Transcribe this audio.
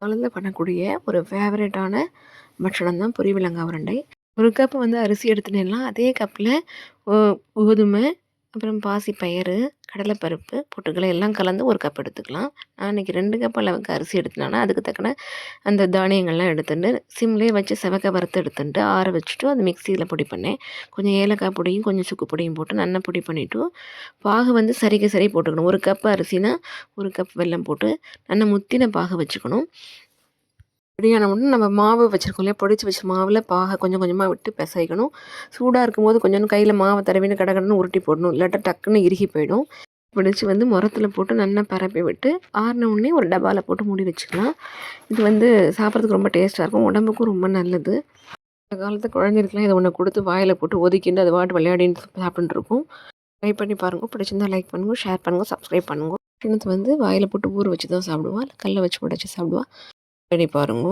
காலத்துல பண்ணக்கூடிய ஒரு ஃபேவரட்டான பட்சணம் தான் பொரிவிலங்காய் உருண்டை. 1 கப் வந்து அரிசி எடுத்துனேன்னா, அதே கப்பில ஒ கோதுமை, அப்புறம் பாசிப்பயிறு, கடலைப்பருப்பு, பொட்டுக்கடலை எல்லாம் கலந்து 1 கப் எடுத்துக்கலாம். நான் இன்னைக்கு 2 கப் அளவுக்கு அரிசி எடுத்தேனால, அதுக்கு தக்கன அந்த தானியங்கள்லாம் எடுத்துட்டு, சிம்லயே வச்சு செவக்க வறுத்து எடுத்துட்டு, ஆற வச்சுட்டு, அது மிக்ஸியில பொடி பண்ணேன். கொஞ்சம் ஏலக்காய் பொடியும், கொஞ்சம் சுக்கு பொடியும் போட்டு நல்லா பொடி பண்ணிட்டு, பாகு வந்து சரிக்கு சரி போட்டுக்கணும். 1 கப் அரிசினா 1 கப் வெல்லம் போட்டு, நல்லா முத்தின பாகு வச்சுக்கணும். ரெடியான உடனே நம்ம மாவு வச்சுருக்கோம் இல்லையா, பொடிச்சு வச்ச மாவில் பாகை கொஞ்சம் கொஞ்சமாக விட்டு பிசைக்கணும். சூடாக இருக்கும்போது கொஞ்சோண்டு கையில் மாவை தடவின்னு கடகடன்னு உருட்டி போடணும், இல்லாட்டா டக்குன்னு இறுகி போயிடும். பிடிச்சி வந்து முரத்தில் போட்டு நல்லா பரப்பி விட்டு ஆறின உடனே ஒரு டப்பாவில் போட்டு மூடி வச்சுக்கலாம். இது வந்து சாப்பிட்றதுக்கு ரொம்ப டேஸ்ட்டாக இருக்கும், உடம்புக்கும் ரொம்ப நல்லது. இந்த காலத்து குழந்தைகளுக்குலாம் இதை ஒன்று கொடுத்து வாயில் போட்டு ஒதுக்கிட்டு அது பாட்டு விளையாடின்னு சாப்பிட்டுட்டு இருக்கும். ட்ரை பண்ணி பாருங்கள். பிடிச்சிருந்தா லைக் பண்ணுங்கள், ஷேர் பண்ணுங்கள், சப்ஸ்கிரைப் பண்ணுங்கள். சின்னது வந்து வாயில் போட்டு ஊற வச்சு தான் சாப்பிடுவா, இல்லை கல்லை வச்சு உடச்சி சாப்பிடுவா. பண்ணி பாருங்க.